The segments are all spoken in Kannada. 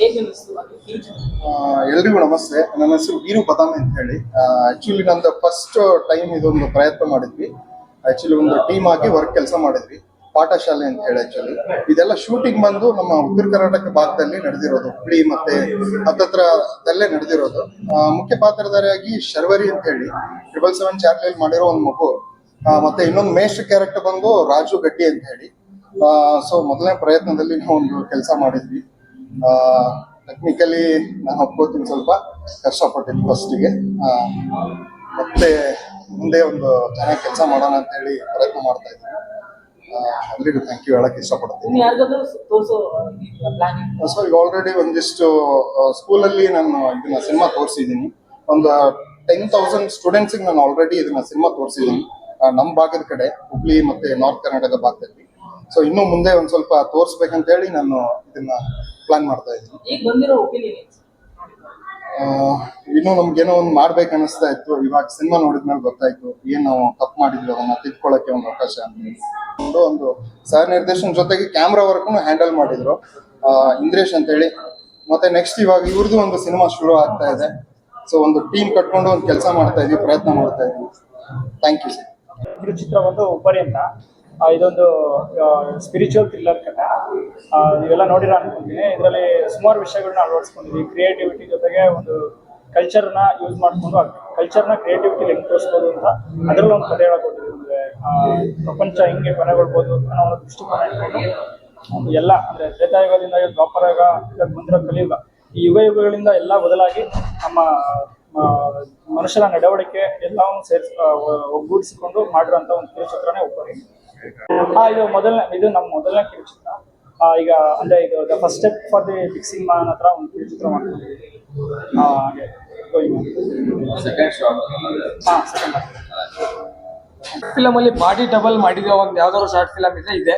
ಹೇಗೆ ಅನಿಸ್ತು ಅದು? ಎಲ್ರಿಗೂ ನಮಸ್ತೆ. ನನ್ನ ಹೆಸರು ವೀರು ಬದಾಮಿ ಅಂತ ಹೇಳಿ. ಆಕ್ಚುಲಿ ನಂದು ಫಸ್ಟ್ ಟೈಮ್ ಇದೊಂದು ಪ್ರಯತ್ನ ಮಾಡಿದ್ವಿ. ಆಕ್ಚುಲಿ ಒಂದು ಟೀಮ್ ಆಗಿ ವರ್ಕ್ ಕೆಲಸ ಮಾಡಿದ್ವಿ, ಪಾಠಶಾಲೆ ಅಂತ ಹೇಳಿ. ಆಕ್ಚುಲಿ ಇದೆಲ್ಲ ಶೂಟಿಂಗ್ ಬಂದು ನಮ್ಮ ಉತ್ತರ ಕರ್ನಾಟಕ ಭಾಗದಲ್ಲಿ ನಡೆದಿರೋದು, ಹುಬ್ಳಿ ಮತ್ತೆ ಹತ್ತತ್ರದಲ್ಲೇ ನಡೆದಿರೋದು. ಮುಖ್ಯ ಪಾತ್ರಧಾರಿಯಾಗಿ ಶರ್ವರಿ ಅಂತ ಹೇಳಿ 777 ಚಾರ್ಲಿಯಲ್ಲಿ ಮಾಡಿರೋ ಒಂದು ಮಗು, ಮತ್ತೆ ಇನ್ನೊಂದು ಮೇಷ್ಟ್ರ ಕ್ಯಾರೆಕ್ಟರ್ ಬಂದು ರಾಜು ಗಡ್ಡಿ ಅಂತ ಹೇಳಿ. ಸೊ ಮೊದಲನೇ ಪ್ರಯತ್ನದಲ್ಲಿ ನಾವು ಒಂದು ಕೆಲಸ ಮಾಡಿದ್ವಿ. ಟೆಕ್ನಿಕಲಿ ನಾನು ಒಪ್ಕೋತೀನಿ, ಸ್ವಲ್ಪ ಕಷ್ಟಪಟ್ಟಿದ್ದು ಫಸ್ಟಿಗೆ. ಮತ್ತೆ ಮುಂದೆ ಒಂದು ಚೆನ್ನಾಗಿ ಕೆಲಸ ಮಾಡೋಣ ಅಂತ ಹೇಳಿ ಪ್ರಯತ್ನ ಮಾಡ್ತಾ ಇದ್ದೀನಿ. ಎಲ್ರಿಗೂ ಥ್ಯಾಂಕ್ ಯು ಹೇಳಕ್ಕೆ ಇಷ್ಟಪಡ್ತೀನಿ. ಸೊ ಈಗ ಆಲ್ರೆಡಿ ಒಂದಿಷ್ಟು ಸ್ಕೂಲಲ್ಲಿ ನಾನು ಇದನ್ನ ಸಿನಿಮಾ ತೋರಿಸಿದ್ದೀನಿ. ಒಂದು 10,000 ಸ್ಟೂಡೆಂಟ್ಸಿಗೆ ನಾನು ಆಲ್ರೆಡಿ ಇದನ್ನ ಸಿನಿಮಾ ತೋರಿಸಿದ್ದೀನಿ ನಮ್ಮ ಭಾಗದ ಕಡೆ, ಹುಬ್ಳಿ ಮತ್ತೆ ನಾರ್ತ್ ಕರ್ನಾಟಕ ಭಾಗದಲ್ಲಿ. ಸೊ ಇನ್ನು ಮುಂದೆ ಒಂದ್ ಸ್ವಲ್ಪ ತೋರಿಸ್ಬೇಕಂತ ಹೇಳಿ ನಾನು ಇದನ್ನ ಪ್ಲಾನ್ ಮಾಡ್ತಾ ಇದ್ದೀನಿ. ಇನ್ನು ನಮ್ಗೇನೋ ಒಂದು ಮಾಡ್ಬೇಕು ಅನಿಸ್ತಾ ಇತ್ತು. ಇವಾಗ ಸಿನಿಮಾ ನೋಡಿದ್ಮೇಲೆ ಗೊತ್ತಾಯ್ತು ಏನ್ ನಾವು ತಪ್ಪು ಮಾಡಿದ್ವಿ, ಅದನ್ನ ತಿದ್ಕೊಳ್ಳಕ್ಕೆ ಒಂದು ಅವಕಾಶ ಅಂತ ಒಂದು ಸಹ ನಿರ್ದೇಶನ ಜೊತೆಗೆ ಕ್ಯಾಮ್ರಾ ವರ್ಕ್ ಹ್ಯಾಂಡಲ್ ಮಾಡಿದ್ರು ಇಂದ್ರೇಶ್ ಅಂತ ಹೇಳಿ. ಮತ್ತೆ ನೆಕ್ಸ್ಟ್ ಇವಾಗ ಇವ್ರದ್ದು ಒಂದು ಸಿನಿಮಾ ಶುರು ಆಗ್ತಾ ಇದೆ. ಸೊ ಒಂದು ಟೀಮ್ ಕಟ್ಕೊಂಡು ಒಂದು ಕೆಲಸ ಮಾಡ್ತಾ ಇದೀವಿ, ಪ್ರಯತ್ನ ಮಾಡ್ತಾ ಇದೀವಿ. Thank you sir. ಇದ್ರ ಚಿತ್ರ ಒಂದು ಉಪರಿ ಅಂತ, ಇದೊಂದು ಸ್ಪಿರಿಚುವಲ್ ಥ್ರಿಲ್ಲರ್ ಕಥೆ. ನೀವೆಲ್ಲ ನೋಡಿರ ಅನ್ಕೊಂತೀನಿ. ಇದರಲ್ಲಿ ಸುಮಾರು ವಿಷಯಗಳನ್ನ ಅಳವಡಿಸ್ಕೊಂಡಿದ್ವಿ. ಕ್ರಿಯೇಟಿವಿಟಿ ಜೊತೆಗೆ ಒಂದು ಕಲ್ಚರ್ನ ಯೂಸ್ ಮಾಡಿಕೊಂಡು ಕಲ್ಚರ್ನ ಕ್ರಿಯೇಟಿವಿಟಿ ಹೆಂಗೆ ತೋರಿಸ್ಬೋದು ಅಂತ ಅದರಲ್ಲಿ ಒಂದು ಕಥೆ ಹೇಳ್ಕೊಟ್ಟಿದ್ವಿ. ಅಂದರೆ ಪ್ರಪಂಚ ಹೆಂಗೆ ಕೊನೆಗೊಳ್ಬೋದು ಅನ್ನೋ ಒಂದು ದೃಷ್ಟಿಕೋನ ಇಟ್ಕೊಂಡು ಎಲ್ಲ ಅಂದರೆ ತ್ರೇತಾಯುಗದಿಂದ ದ್ವಾಪರ ಯುಗ ಬಂದಿರೋ ಕಲಿಯುಗ, ಈ ಯುಗಗಳಿಂದ ಎಲ್ಲ ಬದಲಾಗಿ ನಮ್ಮ ಮನುಷ್ಯರ ನಡವಳಿಕೆ ಎಲ್ಲವನ್ನು ಒಗ್ಗೂಡಿಸಿಕೊಂಡು ಮಾಡಿರುವಂಥ ಒಂದು ಕಿರುಚಿತ್ರನೇ ಉಪರಿ. ಇದು ನಮ್ಮ ಮೊದಲನೇ ಕಿರುಚಿತ್ರ. ಈಗ ಅಂದ್ರೆ ಇದು the first step for the big cinema ಅನ್ನೋ ಹತ್ರ ಒಂದು ಕಿರುಚಿತ್ರ ಮಾಡ್ಕೊಂಡಿದ್ದೀವಿ. ಫಿಲಮ್ ಅಲ್ಲಿ ಬಾಡಿ ಡಬಲ್ ಮಾಡಿರೋ ಒಂದು ಯಾವ್ದಾದ್ರು ಶಾರ್ಟ್ ಫಿಲಮ್ ಇದೆ.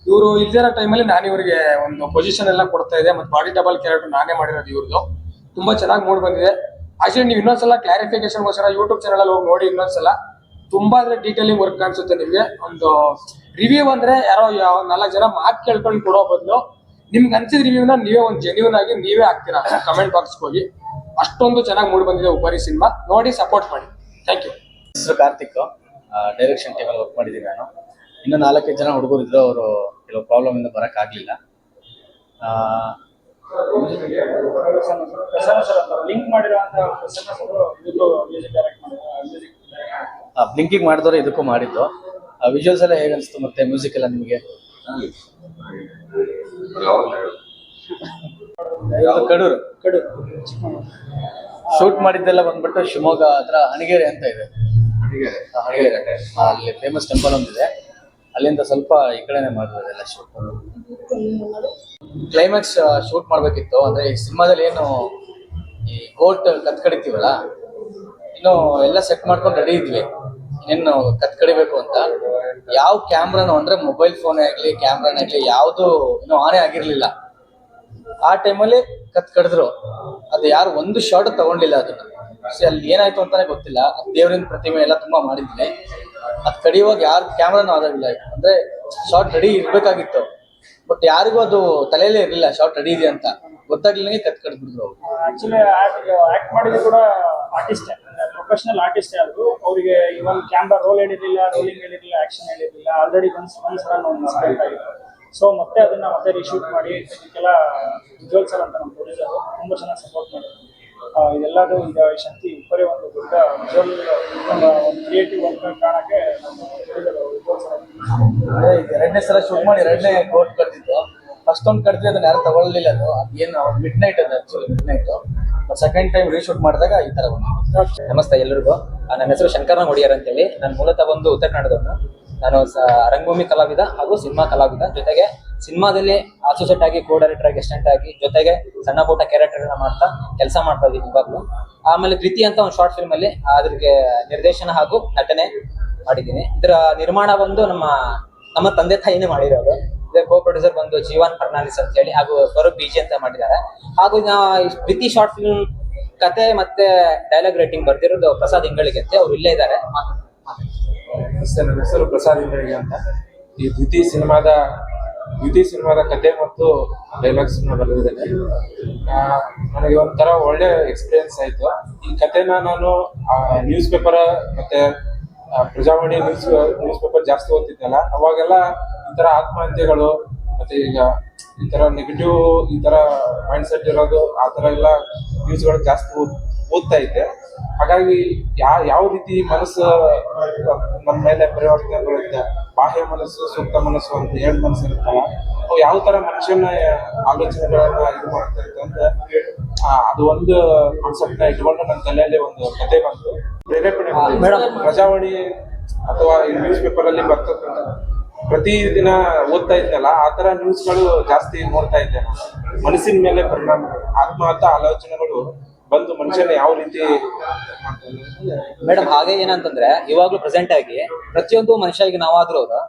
ಇವರು ಇಲ್ದಿರೋ ಟೈಮಲ್ಲಿ ನಾನು ಇವರಿಗೆ ಒಂದು ಪೊಸಿಷನ್ ಎಲ್ಲ ಕೊಡ್ತಾ ಇದೆ. ಮತ್ತೆ ಬಾಡಿ ಡಬಲ್ ಕ್ಯಾರೆಕ್ಟರ್ ನಾನೇ ಮಾಡಿರೋದು ಇವ್ರದ್ದು. ತುಂಬಾ ಚೆನ್ನಾಗಿ ಮೂಡ್ ಬಂದಿದೆ. ಆಕ್ಚುಲಿ ನೀವು ಇನ್ನೊಂದ್ಸಲ ಕ್ಲಾರಿಫಿಕೇಶನ್ಗೋಸ್ಕರ ಯೂಟ್ಯೂಬ್ ಚಾನಲ್ ಅಲ್ಲಿ ಹೋಗಿ ನೋಡಿ ಇನ್ನೊಂದ್ಸಲ. ತುಂಬಾ ಅಂದ್ರೆ ಡೀಟೇಲಿಂಗ್ ವರ್ಕ್ ಕಾಣಿಸುತ್ತೆ ನಿಮ್ಗೆ. ಒಂದು ರಿವ್ಯೂ ಅಂದ್ರೆ ಯಾರೋ 4 ಜನ ಮಾತು ಕೇಳ್ಕೊಂಡು ಕೊಡೋ ಬದಲು ನಿಮ್ಗೆ ಅನ್ಸಿದ ರಿವ್ಯೂನ ನೀವೇ ಒಂದು ಜೆನ್ಯೂನ್ ಆಗಿ ನೀವೇ ಹಾಕ್ತೀರಾ ಕಮೆಂಟ್ ಬಾಕ್ಸ್ಗೆ ಹೋಗಿ. ಅಷ್ಟೊಂದು ಚೆನ್ನಾಗಿ ಮೂಡ್ ಬಂದಿದೆ ಉಪರಿ ಸಿನಿಮಾ. ನೋಡಿ ಸಪೋರ್ಟ್ ಮಾಡಿ. Thank you. ಹೆಸರು ಕಾರ್ತಿಕ್, ಡೈರೆಕ್ಷನ್ ಟೀಮಲ್ಲಿ ವರ್ಕ್ ಮಾಡಿದ್ದೀನಿ ನಾನು. ಇನ್ನೂ 4-5 ಜನ ಹುಡುಗರು ಇದ್ರು, ಅವರು ಕೆಲವು ಪ್ರಾಬ್ಲಮ್ ಇಂದ ಬರೋಕ್ಕಾಗಲಿಲ್ಲ. ಬ್ಲಿಂಕಿಂಗ್ ಮಾಡಿದವರು ಇದಕ್ಕೂ ಮಾಡಿದ್ದು. ವಿಜುವಲ್ಸ್ ಎಲ್ಲ ಹೇಗೆ ಅನಿಸ್ತು ಮತ್ತೆ ಮ್ಯೂಸಿಕ್ ಎಲ್ಲ ನಿಮಗೆ? ಕಡೂರು ಶೂಟ್ ಮಾಡಿದ್ದೆಲ್ಲ ಬಂದ್ಬಿಟ್ಟು ಶಿವಮೊಗ್ಗ ಹತ್ರ ಹಣಗೆರೆ ಅಂತ ಇದೆ. ಅಲ್ಲಿ ಫೇಮಸ್ ಟೆಂಪಲ್ ಒಂದಿದೆ, ಅಲ್ಲಿಂದ ಸ್ವಲ್ಪ ಈ ಕಡೆನೆ ಮಾಡಿರೋದು ಎಲ್ಲ ಶೂಟ್. ಕ್ಲೈಮ್ಯಾಕ್ಸ್ ಶೂಟ್ ಮಾಡ್ಬೇಕಿತ್ತು. ಅಂದ್ರೆ ಈ ಸಿನಿಮಾದಲ್ಲಿ ಏನು ಈ ಕೋರ್ಟ್ ಕತ್ಕಡಿತೀವಲ್ಲ, ಇನ್ನು ಎಲ್ಲ ಸೆಟ್ ಮಾಡ್ಕೊಂಡು ರೆಡಿ ಇದ್ವಿ, ಇನ್ನೇನು ಕತ್ಕಡಿಬೇಕು ಅಂತ. ಯಾವ ಕ್ಯಾಮ್ರಾನು ಅಂದ್ರೆ ಮೊಬೈಲ್ ಫೋನೇ ಆಗ್ಲಿ ಕ್ಯಾಮ್ರಾನೇ ಆಗ್ಲಿ ಯಾವುದು ಇನ್ನೂ ಆನೇ ಆಗಿರ್ಲಿಲ್ಲ. ಆ ಟೈಮಲ್ಲಿ ಕತ್ಕಡಿದ್ರು. ಅದು ಯಾರು ಒಂದು ಶಾರ್ಟ್ ತಗೊಂಡಿಲ್ಲ ಅದನ್ನ. ಅಲ್ಲಿ ಏನಾಯ್ತು ಅಂತಾನೆ ಗೊತ್ತಿಲ್ಲ. ದೇವರಿನ ಪ್ರತಿಮೆ ಎಲ್ಲ ತುಂಬಾ ಮಾಡಿದ್ವಿ. ಅದ್ ಕಡಿಯುವಾಗ ಯಾರು ಕ್ಯಾಮ್ರಾನು ಆಗೋದಿಲ್ಲ. ಅಂದ್ರೆ ಶಾರ್ಟ್ ರೆಡಿ ಇರ್ಬೇಕಾಗಿತ್ತು, ಬಟ್ ಯಾರಿಗೂ ಅದು ತಲೆಯಲ್ಲೇ ಇರಲಿಲ್ಲ ಶಾರ್ಟ್ ರೆಡಿ ಇದೆ ಅಂತ. ಗೊತ್ತಾಗ್ಲಿಲ್ಲ ಕತ್ಕಡ್ಬಿಟ್ರು. ಆಕ್ಚುಲಿ ಆಕ್ಟ್ ಮಾಡಿದ್ರು ಕೂಡ ಆರ್ಟಿಸ್ಟ್, ಪ್ರೊಫೆಷನಲ್ ಆರ್ಟಿಸ್ಟ್ ಆದ್ರು. ಅವರಿಗೆ ಇವನ್ ಕ್ಯಾಮ್ರಾ ರೋಲ್ ಹೇಳಿರಲಿಲ್ಲ, ರೋಲಿಂಗ್ ಹೇಳಿರಲಿಲ್ಲ, ಆಕ್ಷನ್ ಹೇಳಿರಲಿಲ್ಲ. ಆಲ್ರೆಡಿ ಒಂದು ಇನ್ಸಿಡೆಂಟ್ ಆಗಿತ್ತು. ಸೊ ಮತ್ತೆ ಅದನ್ನ ಮತ್ತೆ ರೀಶೂಟ್ ಮಾಡಿ ಇದಕ್ಕೆಲ್ಲ ವಿಜುವಲ್ಸ್ ಅಂತ ನಮ್ಮ ಪ್ರೊಡ್ಯೂಸರ್ ತುಂಬ ಚೆನ್ನಾಗಿ ಸಪೋರ್ಟ್ ಮಾಡಿದ್ರು. ಇದೆಲ್ಲದು ಈಗ ಶಕ್ತಿ ಉಪರಿ ಒಂದು ದೊಡ್ಡ ವಿಜುವಲ್ ಒಂದು ಕ್ರಿಯೇಟಿವ್ ವರ್ಕ್ ಕಾಣಕ್ಕೆ ನಮ್ಮ ಪ್ರೊಡ್ಯೂಸರ್ ವಿಜುವಲ್ಸ್. ಎರಡನೇ ಸಲ ಶೂಟ್ ಮಾಡಿ ಎರಡನೇ ಕೋರ್ಟ್ ಕಡ್ದಿತ್ತು. ಫಸ್ಟ್ ಒಂದು ಕಡ್ದ್ರೆ ಅದನ್ನ ಯಾರು ತಗೊಳ್ಳಿಲ್ಲ. ಅದು ಏನು ಮಿಡ್ ನೈಟ್, ಅದು actually mid night. Second time reshoot ಮಾಡಿದಾಗ ಈ ತರ ಬಂದಿತ್ತು. ನಮಸ್ತೆ ಎಲ್ರಿಗೂ. ನನ್ನ ಹೆಸರು ಶಂಕರನಾಗ್ ಒಡಿಯರ್ ಅಂತೇಳಿ. ನಾನು ಮೂಲತಃ ಒಂದು ಉತ್ತರ ಕನ್ನಡದವನು. ನಾನು ರಂಗಭೂಮಿ ಕಲಾವಿದ ಹಾಗೂ ಸಿನಿಮಾ ಕಲಾವಿದ. ಜೊತೆಗೆ ಸಿನಿಮಾದಲ್ಲಿ ಅಸೋಸಿಯೇಟ್ ಆಗಿ, ಕೋ ಡೈರೆಕ್ಟರ್ ಆಗಿ, ಅಸಿಸ್ಟೆಂಟ್ ಆಗಿ, ಜೊತೆಗೆ ಸಣ್ಣ ಪುಟ್ಟ ಕ್ಯಾರೆಕ್ಟರ್ನ ಮಾಡ್ತಾ ಕೆಲಸ ಮಾಡ್ತಾ ಇದ್ದೀನಿ ಇವಾಗಲೂ. ಆಮೇಲೆ ಪ್ರೀತಿ ಅಂತ ಒಂದು ಶಾರ್ಟ್ ಫಿಲ್ಮ್ ಅಲ್ಲಿ ಅದ್ರಿಗೆ ನಿರ್ದೇಶನ ಹಾಗೂ ನಟನೆ ಮಾಡಿದ್ದೀನಿ. ಇದರ ನಿರ್ಮಾಣ ಬಂದು ನಮ್ಮ ತಂದೆ ತಾಯಿನೇ ಮಾಡಿರೋದು. ಇದರ ಕೋ ಪ್ರೊಡ್ಯೂಸರ್ ಬಂದು ಜೀವನ್ ಫರ್ನಾಂಡಿಸ್ ಅಂತ ಹೇಳಿ, ಹಾಗೂ ಸ್ವರೂಪ್ ಬಿಜಿ ಅಂತ ಮಾಡಿದ್ದಾರೆ. ಹಾಗೂ ಪ್ರೀತಿ ಶಾರ್ಟ್ ಫಿಲ್ಮ್ ಕತೆ ಮತ್ತೆ ಡೈಲಾಗ್ ರೈಟಿಂಗ್ ಬರ್ದಿರೋದು ಪ್ರಸಾದ್ ಇಂಗಳಿಗೆ ಅಂತ, ಅವ್ರು ಇಲ್ಲೇ ಇದ್ದಾರೆ. ನನ್ನ ಹೆಸರು ಪ್ರಸಾದ್ ಇಂಗಳಿಗೆ ಅಂತ. ಈ ಪ್ರೀತಿ ಸಿನಿಮಾದ ಯುತಿ ಸಿನಿಮಾದ ಕತೆ ಮತ್ತು ಡೈಲಾಗ್ಸ್ ಬರೆದಿದ್ದೇನೆ. ನನಗೆ ಒಂಥರ ಒಳ್ಳೆ ಎಕ್ಸ್ಪೀರಿಯನ್ಸ್ ಆಯ್ತು. ಈ ಕತೆನ ನಾನು ನ್ಯೂಸ್ ಪೇಪರ್ ಮತ್ತೆ ಪ್ರಜಾವಾಣಿ ನ್ಯೂಸ್ ಪೇಪರ್ ಜಾಸ್ತಿ ಓದ್ತಿದ್ದಲ್ಲ, ಅವಾಗೆಲ್ಲ ಈ ತರ ಆತ್ಮಹತ್ಯೆಗಳು ಮತ್ತೆ ಈಗ ಈ ತರ ನೆಗೆಟಿವ್ ಈ ತರ ಮೈಂಡ್ ಸೆಟ್ ಇರೋದು ಆ ತರ ಎಲ್ಲ ನ್ಯೂಸ್ಗಳು ಜಾಸ್ತಿ ಓದ್ತಾ ಇದ್ದೆ. ಹಾಗಾಗಿ ಯಾವ ರೀತಿ ಮನಸ್ಸು ನಮ್ಮ ಮೇಲೆ ಪರಿವರ್ತನೆಗೊಳ್ಳುತ್ತೆ, ಬಾಹ್ಯ ಮನಸ್ಸು ಸೂಕ್ತ ಮನಸ್ಸು ಅಂತ ಎರಡು ಮನಸ್ಸು ಇರುತ್ತಲ್ಲ, ಅವು ಯಾವ ತರ ಮನುಷ್ಯನ ಆಲೋಚನೆಗಳನ್ನ ಇದು ಮಾಡ್ತಾ ಇರುತ್ತೆ ಅಂತ ಅದು ಒಂದು ಕಾನ್ಸೆಪ್ಟ್ ನ ಇಟ್ಕೊಂಡು ನನ್ನ ತಲೆಯಲ್ಲಿ ಒಂದು ಕತೆ ಬಂತು. ಪ್ರೇರೇಪಣೆ ಪ್ರಜಾವಾಣಿ ಅಥವಾ ಈ ನ್ಯೂಸ್ ಪೇಪರ್ ಅಲ್ಲಿ ಬರ್ತಕ್ಕಂಥ ಪ್ರತಿದಿನ ಓದ್ತಾ ಇದ್ದಲ್ಲ, ಆ ತರ ನ್ಯೂಸ್ಗಳು ಜಾಸ್ತಿ ನೋಡ್ತಾ ಇದ್ದೆ. ಮನಸ್ಸಿನ ಮೇಲೆ ಪರಿಣಾಮ, ಆತ್ಮಹತ್ಯಾ ಆಲೋಚನೆಗಳು ಬಂದು ಮನುಷ್ಯನ ಯಾವ ರೀತಿ ಮೇಡಮ್ ಹಾಗೆ ಏನಂತಂದ್ರೆ ಇವಾಗ್ಲೂ ಪ್ರೆಸೆಂಟ್ ಆಗಿ ಪ್ರತಿಯೊಂದು ಮನುಷ್ಯರಿಗೆ ನಾವಾದ್ರೂ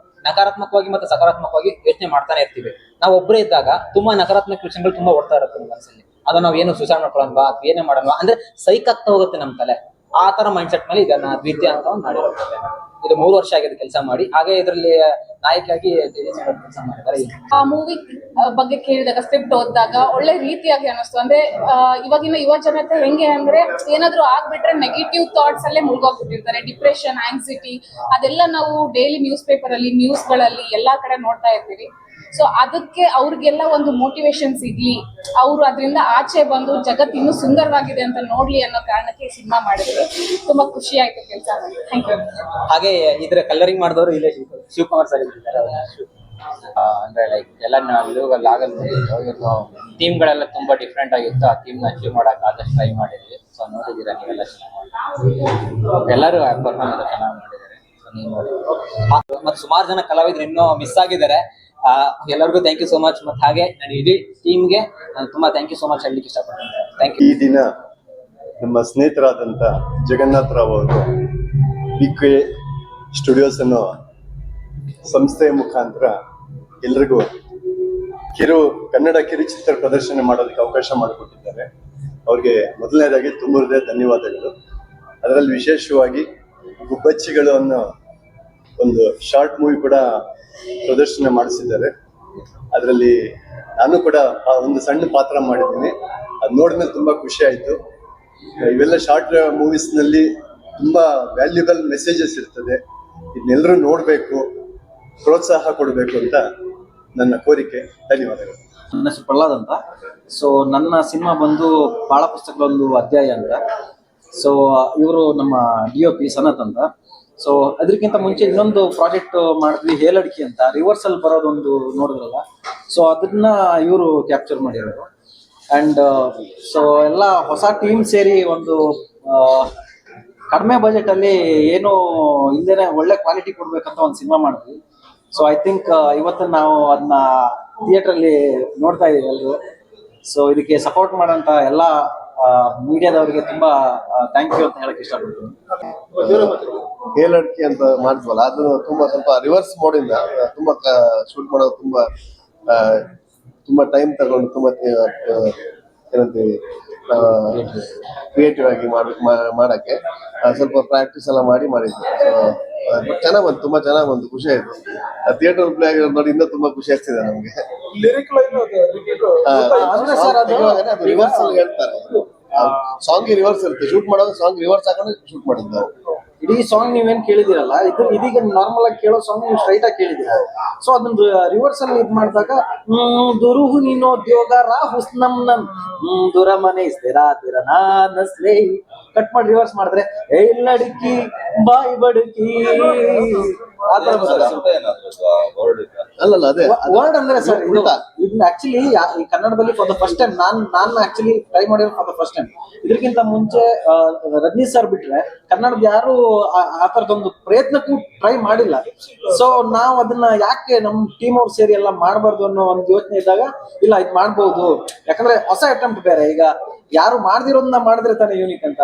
ನಕಾರಾತ್ಮಕವಾಗಿ ಮತ್ತೆ ಸಕಾರಾತ್ಮಕವಾಗಿ ಯೋಚನೆ ಮಾಡ್ತಾನೆ ಇರ್ತೀವಿ. ನಾವು ಒಬ್ಬರೇ ಇದ್ದಾಗ ತುಂಬಾ ನಕಾರಾತ್ಮಕ ವಿಷಯಗಳು ತುಂಬಾ ಓಡ್ತಾ ಇರುತ್ತೆ ನಮ್ಮ ಮನಸ್ಸಲ್ಲಿ. ಅದು ನಾವು ಏನು ಸೂಸೈಡ್ ಮಾಡ್ಕೊಳ್ಳೋಣ ಅಥವಾ ಏನೇ ಮಾಡೋಣ ಅಂದ್ರೆ ಸೈಕ್ ಆಗ್ತಾ ಹೋಗುತ್ತೆ ನಮ್ಮ ತಲೆ. ಆ ತರ ಮೈಂಡ್ ಸೆಟ್ ಮೇಲೆ ಇದನ್ನ ದ್ವಿತೀಯ ಅಂತ ಒಂದು ಮಾಡಿರುತ್ತೆ. ಇದು 3 ವರ್ಷ ಆಗಿದೆ ಕೆಲಸ ಮಾಡಿ. ಹಾಗೆ ಇದರಲ್ಲಿ ನಾಯಕಿಯಾಗಿ ಕೆಲಸ ಮಾಡಿದ್ದಾರೆ. ಆ ಮೂವಿ ಬಗ್ಗೆ ಕೇಳಿದಾಗ ಸ್ಕ್ರಿಪ್ಟ್ ಓದಿದಾಗ ಒಳ್ಳೆ ರೀತಿಯಾಗಿ ಅನಿಸ್ತು. ಅಂದ್ರೆ ಇವಾಗಿನ ಯುವ ಜನತೆ ಹೆಂಗೆ ಅಂದ್ರೆ ಏನಾದ್ರು ಆಗ್ಬಿಟ್ರೆ ನೆಗೆಟಿವ್ ಥಾಟ್ಸ್ ಅಲ್ಲೇ ಮುಳುಗೋಗ್ಬಿಟ್ಟಿರ್ತಾರೆ. ಡಿಪ್ರೆಷನ್, ಆಂಗ್ಸಿಟಿ ಅದೆಲ್ಲ ನಾವು ಡೈಲಿ ನ್ಯೂಸ್ ಪೇಪರ್ ಅಲ್ಲಿ, ನ್ಯೂಸ್ಗಳಲ್ಲಿ ಎಲ್ಲಾ ಕಡೆ ನೋಡ್ತಾ ಇರ್ತೀವಿ. ಸೊ ಅದಕ್ಕೆ ಅವ್ರಿಗೆಲ್ಲ ಒಂದು ಮೋಟಿವೇಶನ್ ಸಿಗ್ಲಿ, ಅವರು ಅದರಿಂದ ಆಚೆ ಬಂದು ಜಗತ್ತು ಇನ್ನೂ ಸುಂದರವಾಗಿದೆ ಅಂತ ನೋಡ್ಲಿ ಅನ್ನೋ ಕಾರಣಕ್ಕೆ ಈ ಸಿನಿಮಾ ಮಾಡಿದ್ರು. ತುಂಬಾ ಖುಷಿ ಆಯ್ತು ಕೆಲಸ ಮಾಡಿ. Thank you. ಹಾಗೆ ಇದ್ರ ಕಲರಿಂಗ್ ಮಾಡಿದವರು ಇಲ್ಲೇ ಶಿವಕುಮಾರ್ ಸರ್ ಇದ್ದಾರೆ. ಅಂದ್ರೆ ಲೈಕ್ ಎಲ್ಲ ಇದ್ರಲ್ಲಿ ಆಗಲ್ಲ, ಇವ್ರದ್ದು ಥೀಮ್ಗಳೆಲ್ಲ ತುಂಬಾ ಡಿಫ್ರೆಂಟ್ ಆಗಿತ್ತು. ಆ ಥೀಮ್ನ ಅಚೀವ್ ಮಾಡಕ್ ಆದಷ್ಟು ಟ್ರೈ ಮಾಡಿದ್ವಿ. ಸೊ ನೋಡಿದ್ದೀರಾ ನೀವೆಲ್ಲ ಚೆನ್ನಾಗಿ ಎಲ್ಲರೂ ಪರ್ಫಾರ್ಮೆನ್ಸ್ ಚೆನ್ನಾಗಿ ಮಾಡಿದ್ದಾರೆ. ಸೊ ನೀವು ನೋಡಿ. ಮತ್ತೆ ಸುಮಾರು ಜನ ಕಲಾವಿದರು ಇನ್ನೂ ಮಿಸ್ ಆಗಿದ್ದಾರೆ. ಎಲ್ಲರಿಗೂ ಥ್ಯಾಂಕ್ ಯು ಸೋ ಮಚ್. ಮತ್ತೆ ಹಾಗೆ ನಾನು ಇಡೀ ಟೀಮ್ಗೆ ನಾನು ತುಂಬಾ ಥ್ಯಾಂಕ್ ಯು ಸೋ ಮಚ್ ಹೇಳಲಿಕ್ಕೆ ಇಷ್ಟಪಡ್ತೀನಿ. Thank you. ಈ ದಿನ ನಮ್ಮ ಸ್ನೇಹಿತರಾದಂಥ ಜಗನ್ನಾಥ್ ರಾವ್ ಅವರು BK ಸ್ಟುಡಿಯೋಸ್ ಅನ್ನೋ ಸಂಸ್ಥೆಯ ಮುಖಾಂತರ ಎಲ್ರಿಗೂ ಕನ್ನಡ ಕಿರುಚಿತ್ರ ಪ್ರದರ್ಶನ ಮಾಡೋದಕ್ಕೆ ಅವಕಾಶ ಮಾಡಿಕೊಟ್ಟಿದ್ದಾರೆ. ಅವ್ರಿಗೆ ಮೊದಲನೇದಾಗಿ ತುಂಬ ಧನ್ಯವಾದಗಳು. ಅದರಲ್ಲಿ ವಿಶೇಷವಾಗಿ ಗುಬ್ಬಚ್ಚಿಗಳು ಅನ್ನೋ ಒಂದು ಶಾರ್ಟ್ ಮೂವಿ ಕೂಡ ಪ್ರದರ್ಶನ ಮಾಡಿಸಿದ್ದಾರೆ. ಅದರಲ್ಲಿ ನಾನು ಕೂಡ ಒಂದು ಸಣ್ಣ ಪಾತ್ರ ಮಾಡಿದ್ದೀನಿ. ಅದು ನೋಡಿದ್ಮೇಲೆ ತುಂಬಾ ಖುಷಿ ಆಯ್ತು. ಇವೆಲ್ಲ ಶಾರ್ಟ್ ಮೂವೀಸ್ನಲ್ಲಿ ತುಂಬಾ ವ್ಯಾಲ್ಯೂಬಲ್ ಮೆಸೇಜಸ್ ಇರ್ತದೆ. ಇದನ್ನೆಲ್ಲರೂ ನೋಡಬೇಕು, ಪ್ರೋತ್ಸಾಹ ಕೊಡಬೇಕು ಅಂತ ನನ್ನ ಕೋರಿಕೆ. ಧನ್ಯವಾದಗಳು. ನನ್ನ ಹೆಸರು ಪ್ರಹ್ಲಾದ್ ಅಂತ. ಸೊ ನನ್ನ ಸಿನಿಮಾ ಬಂದು ಬಾಳ ಪುಸ್ತಕಗಳೊಂದು ಅಧ್ಯಾಯ ಅಂತ. ಸೊ ಇವರು ನಮ್ಮ DOP ಸನತ್ ಅಂತ. ಸೊ ಅದಕ್ಕಿಂತ ಮುಂಚೆ ಇನ್ನೊಂದು ಪ್ರಾಜೆಕ್ಟ್ ಮಾಡಿದ್ವಿ, ಹೇಲಡಿಕೆ ಅಂತ, ರಿವರ್ಸಲ್ ಬರೋದೊಂದು ನೋಡಿದ್ರಲ್ಲ. ಸೊ ಅದನ್ನ ಇವರು ಕ್ಯಾಪ್ಚರ್ ಮಾಡಿರೋರು. ಅಂಡ್ ಸೊ ಎಲ್ಲ ಹೊಸ ಟೀಮ್ ಸೇರಿ ಒಂದು ಕಡಿಮೆ ಬಜೆಟ್ ಅಲ್ಲಿ ಏನು ಇಲ್ದೇನೆ ಒಳ್ಳೆ ಕ್ವಾಲಿಟಿ ಕೊಡ್ಬೇಕಂತ ಒಂದು ಸಿನಿಮಾ ಮಾಡಿದ್ವಿ. ಸೊ ಐ ಥಿಂಕ್ ಇವತ್ತು ನಾವು ಅದನ್ನ ಥಿಯೇಟರ್ ಅಲ್ಲಿ ನೋಡ್ತಾ ಇದೀವಿ ಎಲ್ಲರೂ. ಸೊ ಇದಕ್ಕೆ ಸಪೋರ್ಟ್ ಮಾಡೋಂತ ಎಲ್ಲ ಮೀಡಿಯಾದವರಿಗೆ ತುಂಬಾ ಥ್ಯಾಂಕ್ ಯು ಅಂತ ಹೇಳಕ್ ಇಷ್ಟಪಡ್ತೀನಿ. ಹೇಲಡಿಕೆ ಅಂತ ಮಾಡಿದ್ವಲ್ಲ, ಅದು ಸ್ವಲ್ಪ ರಿವರ್ಸ್ ಮೋಡಿಂದ ತುಂಬಾ ಶೂಟ್ ಮಾಡೋದು ತುಂಬಾ ಟೈಮ್ ತಗೊಂಡು ತುಂಬಾ ಏನಂತೀವಿ ಕ್ರಿಯೇಟಿವ್ ಆಗಿ ಮಾಡಕ್ಕೆ ಸ್ವಲ್ಪ ಪ್ರಾಕ್ಟೀಸ್ ಎಲ್ಲ ಮಾಡಿದ್ವಿ. ಸೊ ಚೆನ್ನಾಗ್ ಬಂತು, ತುಂಬಾ ಚೆನ್ನಾಗ್ ಬಂತು, ಖುಷಿ ಆಯ್ತು. ಥಿಯೇಟರ್ ಪ್ಲೇ ಆಗಿರೋದು ನೋಡಿ ಇನ್ನೂ ತುಂಬಾ ಖುಷಿ ಆಗ್ತಿದೆ ನಮ್ಗೆ. ರಿವರ್ಸ್ ಹೇಳ್ತಾರೆ, ಸಾಂಗ್ ರಿವರ್ಸ್ ಇರುತ್ತೆ. ಶೂಟ್ ಮಾಡೋದು ಸಾಂಗ್ ರಿವರ್ಸ್ ಹಾಕೊಂಡು ಶೂಟ್ ಮಾಡಿದ್ದು ನಾವು. ಇಡೀ ಸಾಂಗ್ ನೀವೇನ್ ಕೇಳಿದಿರಲ್ಲ, ಇದೀಗ ನಾರ್ಮಲ್ ಆಗಿ ಕೇಳೋ ಸಾಂಗ್ ನೀವು ಸ್ಟ್ರೈಟ್ ಆಗಿ ಕೇಳಿದಿರ. ಸೊ ಅದನ್ನ ರಿವರ್ಸ್ ಅಲ್ಲಿ ಇದ್ ಮಾಡಿದಾಗ ದುರುಹು ನೀನೋದ್ಯೋಗ ಹುಸ್ನಂ ನನ್ ದುರ ಮನೆ ನಸ್ಲೇ ಕಟ್ ಮಾಡಿ ರಿವರ್ಸ್ ಮಾಡಿದ್ರೆ ಲಡ್ಕಿ ಬಾಯಿ ಬಡುಕಿ ಆತರ ಅಲ್ಲಲ್ಲ ಅದೇ ವರ್ಡ್ ಅಂದ್ರೆ ಸರ್ ಇದನ್ನ ಆಕ್ಚುಲಿ ಈ ಕನ್ನಡದಲ್ಲಿ ಫಾರ್ ದ ಫಸ್ಟ್ ಟೈಮ್ ನಾನು ಆಕ್ಚುಲಿ ಟ್ರೈ ಮಾಡಿರೋ ಫಾರ್ ದ ಫಸ್ಟ್ ಟೈಮ್. ಇದಕ್ಕಿಂತ ಮುಂಚೆ ರಜನಿ ಸರ್ ಬಿಟ್ರೆ ಕನ್ನಡದ ಯಾರು ಆ ತರದೊಂದು ಪ್ರಯತ್ನಕ್ಕೂ ಟ್ರೈ ಮಾಡಿಲ್ಲ. ಸೊ ನಾವು ಅದನ್ನ ಯಾಕೆ ನಮ್ ಟೀಮ್ ಅವ್ರು ಸೇರಿ ಎಲ್ಲ ಮಾಡಬಾರ್ದು ಅನ್ನೋ ಒಂದು ಯೋಚನೆ ಇದ್ದಾಗ ಇಲ್ಲ ಇದು ಮಾಡ್ಬೋದು, ಯಾಕಂದ್ರೆ ಹೊಸ ಅಟೆಂಪ್ಟ್ ಬೇರೆ. ಈಗ ಯಾರು ಮಾಡ್ದಿರೋದನ್ನ ಮಾಡಿದ್ರೆ ತಾನೇ ಯೂನಿಕ್ ಅಂತ.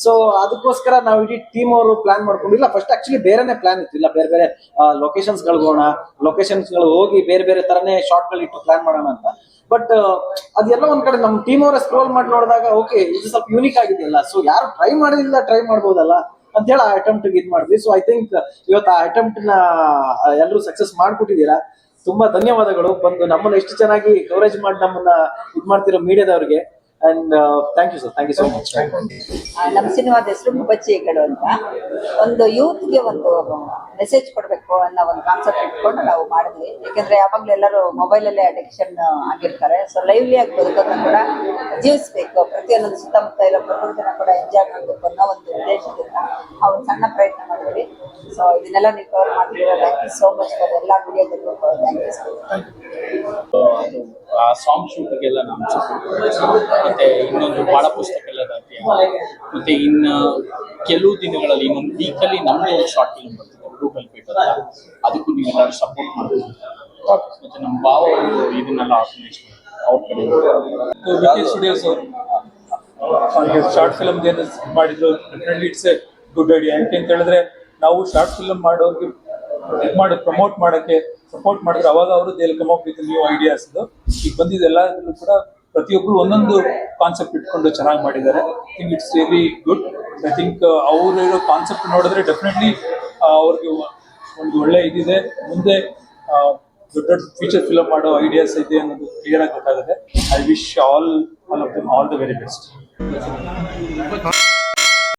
ಸೊ ಅದಕ್ಕೋಸ್ಕರ ನಾವು ಇಡೀ ಟೀಮ್ ಅವರು ಪ್ಲಾನ್ ಮಾಡ್ಕೊಂಡಿಲ್ಲ. ಫಸ್ಟ್ ಆಕ್ಚುಲಿ ಬೇರೆನೆ ಪ್ಲಾನ್ ಇತ್ತು, ಇಲ್ಲ ಬೇರೆ ಬೇರೆ ಲೊಕೇಶನ್ಸ್ ಗಳಿಗೋಣ, ಲೊಕೇಶನ್ಸ್ ಗಳು ಹೋಗಿ ಬೇರೆ ಬೇರೆ ತರನೇ ಶಾರ್ಟ್ ಗಳು ಇಟ್ಟು ಪ್ಲಾನ್ ಮಾಡೋಣ ಅಂತ. ಬಟ್ ಅದೆಲ್ಲ ಒಂದ್ ಕಡೆ ನಮ್ ಟೀಮ್ ಅವರೇ ಸ್ಕ್ರೋಲ್ ಮಾಡಿ ನೋಡಿದಾಗ ಓಕೆ ಇದು ಸ್ವಲ್ಪ ಯೂನಿಕ್ ಆಗಿದೆಯಲ್ಲ, ಸೊ ಯಾರು ಟ್ರೈ ಮಾಡಿಲ್ಲ ಟ್ರೈ ಮಾಡ್ಬೋದಲ್ಲ ಅಂತ ಹೇಳಿ ಆ ಅಟೆಂಪ್ಟ್ ಇದ್ ಮಾಡಿದ್ವಿ. ಸೊ ಐ ಥಿಂಕ್ ಇವತ್ತು ಆ ಅಟೆಂಪ್ಟ್ ನ ಎಲ್ಲರೂ ಸಕ್ಸಸ್ ಮಾಡ್ಕೊಟ್ಟಿದ್ದೀರಾ. ತುಂಬಾ ಧನ್ಯವಾದಗಳು ಬಂದು ನಮ್ಮನ್ನ ಎಷ್ಟು ಚೆನ್ನಾಗಿ ಕವರೇಜ್ ಮಾಡಿ ನಮ್ಮನ್ನ ಇದ್ ಮಾಡ್ತಿರೋ ಮೀಡಿಯಾದವ್ರಿಗೆ. And thank you sir, thank you so much. ನಮ್ಮ ಸಿನಿಮಾದ ಹೆಸರು ಗುಬ್ಬಚ್ಚಿ ಹೆಗ್ಗಡು ಅಂತ. ಒಂದು ಯೂತ್ಗೆ ಒಂದು ಮೆಸೇಜ್ ಕೊಡಬೇಕು ಅನ್ನೋ ಒಂದು ಕಾನ್ಸೆಪ್ಟ್ ಇಟ್ಕೊಂಡು ನಾವು ಮಾಡಿದ್ವಿ. ಯಾಕೆಂದ್ರೆ ಯಾವಾಗಲೂ ಎಲ್ಲರೂ ಮೊಬೈಲಲ್ಲೇ ಅಡಿಕ್ಷನ್ ಆಗಿರ್ತಾರೆ. ಸೊ ಲೈವ್ಲಿ ಆಗಿ ಬದುಕೋದನ್ನ ಕೂಡ ಜೀವಿಸ್ಬೇಕು, ಪ್ರತಿಯೊಂದು ಸುತ್ತಮುತ್ತ ಇರೋ ಪ್ರಕೃತಿನ ಕೂಡ ಎಂಜಾಯ್ ಮಾಡಬೇಕು ಅನ್ನೋ ಒಂದು ಉದ್ದೇಶದಿಂದ ಆ ಒಂದು ಸಣ್ಣ ಪ್ರಯತ್ನ ಮಾಡಿದ್ವಿ. ಸೊ ಇದನ್ನೆಲ್ಲ ನೀವು ಕವರ್ ಮಾಡ್ತಿರೋ thank you so much for ಎಲ್ಲ ಮೀಡಿಯಾದಲ್ಲೂ ಥ್ಯಾಂಕ್ ಯು ಸೋ ಮಚ್. ಅದು ಆ ಸಾಂಗ್ ಶೂಟ್ಗೆಲ್ಲ ನಾನು ಸಪೋರ್ಟ್ ಮತ್ತೆ ಇನ್ನೊಂದು ಬಾಳ ಪುಸ್ತಕ ಎಲ್ಲ ಮತ್ತೆ ಇನ್ನು ಕೆಲವು ದಿನಗಳಲ್ಲಿ ಇನ್ನೊಂದು ವೀಕಲ್ಲಿ ನಮ್ಮದೇ ಒಂದು ಶಾರ್ಟ್ ಫಿಲ್ಮ್ ಬರ್ತಿದೆ ಗೂಗಲ್ ಪೇಟ್ ಅಂತ, ಅದಕ್ಕೂ ನೀವೆಲ್ಲರೂ ಸಪೋರ್ಟ್ ಮಾಡ್ತೀವಿ. ಮತ್ತೆ ನಮ್ಮ ಭಾವ ಅವರು ಇದನ್ನೆಲ್ಲ ಆರ್ಗನೈಸ್ ಅವ್ರ ಕಡೆ ವಿಕೆ ಸ್ಟುಡಿಯೋಸ್ ಅವರು ಶಾರ್ಟ್ ಫಿಲ್ಮ್ ಏನು ಮಾಡಿದ್ರು definitely it's A good idea. ಯಾಕೆ ಅಂತ ಹೇಳಿದ್ರೆ ನಾವು ಶಾರ್ಟ್ ಫಿಲ್ಮ್ ಮಾಡೋರಿಗೆ ಪ್ರಮೋಟ್ ಮಾಡೋಕ್ಕೆ ಸಪೋರ್ಟ್ ಮಾಡಿದ್ರೆ ಅವಾಗ ಅವರು they will come up with new ideas. ಈಗ ಬಂದಿದ್ದೆಲ್ಲದರಲ್ಲೂ ಕೂಡ ಪ್ರತಿಯೊಬ್ಬರು ಒಂದೊಂದು ಕಾನ್ಸೆಪ್ಟ್ ಇಟ್ಕೊಂಡು ಚೆನ್ನಾಗಿ ಮಾಡಿದ್ದಾರೆ. I think it's really good. I think ಅವರು ಇರೋ ಕಾನ್ಸೆಪ್ಟ್ ನೋಡಿದ್ರೆ ಡೆಫಿನೆಟ್ಲಿ ಅವ್ರಿಗೆ ಒಂದು ಒಳ್ಳೆ ಇದಿದೆ, ಮುಂದೆ ದೊಡ್ಡ ದೊಡ್ಡ ಫೀಚರ್ ಫಿಲಮ್ ಮಾಡೋ ಐಡಿಯಾಸ್ ಇದೆ ಅನ್ನೋದು ಕ್ಲಿಯರ್ ಆಗಿ ಗೊತ್ತಾಗುತ್ತೆ. I wish all of them all the very best.